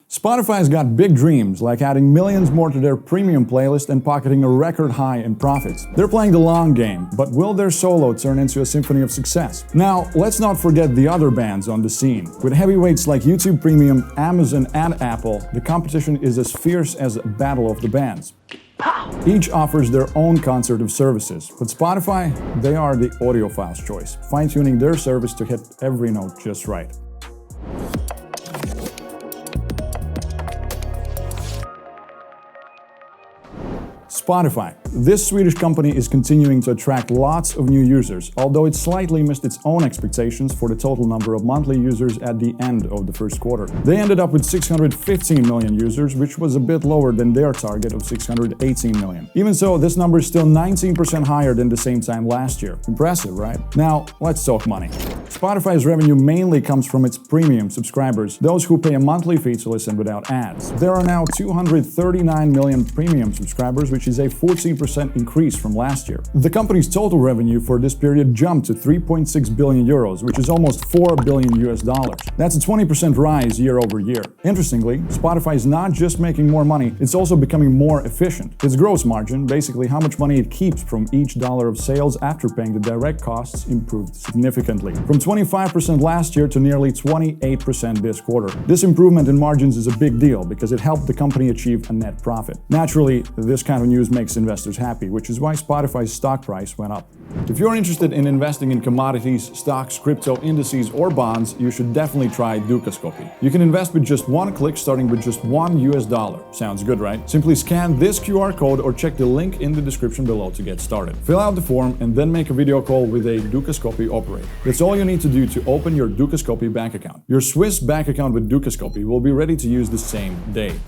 Spotify's got big dreams, like adding millions more to their premium playlist and pocketing a record high in profits. They're playing the long game, but will their solo turn into a symphony of success? Now, let's not forget the other bands on the scene. With heavyweights like YouTube Premium, Amazon, and Apple, the competition is as fierce as a battle of the bands. Each offers their own concert of services, but Spotify, they are the audiophile's choice, fine-tuning their service to hit every note just right. Spotify. This Swedish company is continuing to attract lots of new users, although it slightly missed its own expectations for the total number of monthly users at the end of the first quarter. They ended up with 615 million users, which was a bit lower than their target of 618 million. Even so, this number is still 19% higher than the same time last year. Impressive, right? Now, let's talk money. Spotify's revenue mainly comes from its premium subscribers, those who pay a monthly fee to listen without ads. There are now 239 million premium subscribers, which is a 14% increase from last year. The company's total revenue for this period jumped to 3.6 billion euros, which is almost 4 billion US dollars. That's a 20% rise year over year. Interestingly, Spotify is not just making more money, it's also becoming more efficient. Its gross margin, basically how much money it keeps from each dollar of sales after paying the direct costs, improved significantly. From 25% last year to nearly 28% this quarter. This improvement in margins is a big deal because it helped the company achieve a net profit. Naturally, this kind of news makes investors happy, which is why Spotify's stock price went up. If you're interested in investing in commodities, stocks, crypto, indices, or bonds, you should definitely try Dukascopy. You can invest with just one click starting with just $1. Sounds good, right? Simply scan this QR code or check the link in the description below to get started. Fill out the form and then make a video call with a Dukascopy operator. That's all you need to do to open your Dukascopy bank account. Your Swiss bank account with Dukascopy will be ready to use the same day.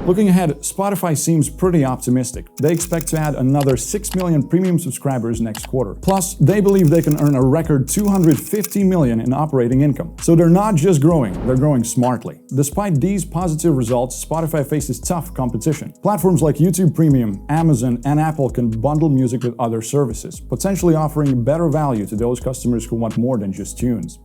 Looking ahead, Spotify seems pretty optimistic. They expect to add another 6 million premium subscribers next quarter. Plus, they believe they can earn a record 250 million in operating income. So they're not just growing, they're growing smartly. Despite these positive results, Spotify faces tough competition. Platforms like YouTube Premium, Amazon, and Apple can bundle music with other services, potentially offering better value to those customers who want more than just tunes.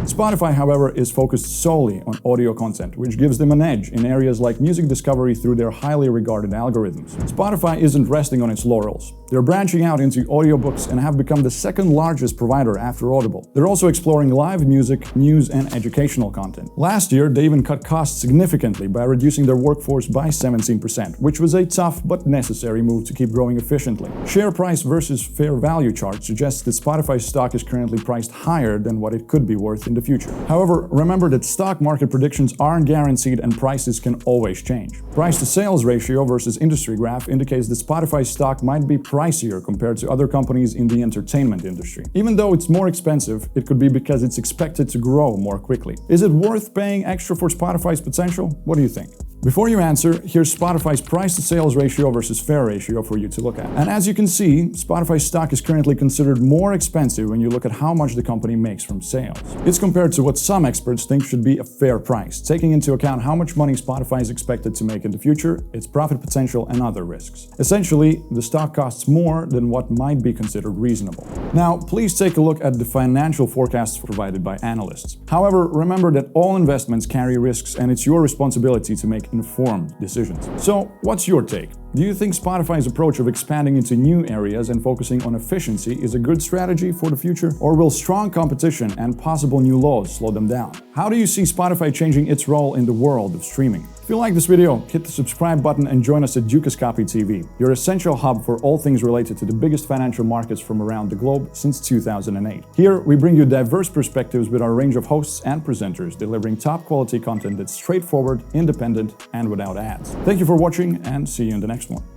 Spotify, however, is focused solely on audio content, which gives them an edge in areas like music discovery through their highly regarded algorithms. Spotify isn't resting on its laurels. They're branching out into audiobooks and have become the second largest provider after Audible. They're also exploring live music, news, and educational content. Last year, they even cut costs significantly by reducing their workforce by 17%, which was a tough but necessary move to keep growing efficiently. Share price versus fair value chart suggests that Spotify's stock is currently priced higher than what it could be worth in the future. However, remember that stock market predictions aren't guaranteed and prices can always change. Price to sales ratio versus industry graph indicates that Spotify's stock might be pricier compared to other companies in the entertainment industry. Even though it's more expensive, it could be because it's expected to grow more quickly. Is it worth paying extra for Spotify's potential? What do you think? Before you answer, here's Spotify's price-to-sales ratio versus fair ratio for you to look at. And as you can see, Spotify's stock is currently considered more expensive when you look at how much the company makes from sales. It's compared to what some experts think should be a fair price, taking into account how much money Spotify is expected to make in the future, its profit potential, and other risks. Essentially, the stock costs more than what might be considered reasonable. Now, please take a look at the financial forecasts provided by analysts. However, remember that all investments carry risks and it's your responsibility to make informed decisions. So, what's your take? Do you think Spotify's approach of expanding into new areas and focusing on efficiency is a good strategy for the future? Or will strong competition and possible new laws slow them down? How do you see Spotify changing its role in the world of streaming? If you like this video, hit the subscribe button and join us at DukascopyTV, your essential hub for all things related to the biggest financial markets from around the globe since 2008. Here, we bring you diverse perspectives with our range of hosts and presenters, delivering top quality content that's straightforward, independent, and without ads. Thank you for watching and see you in the next one.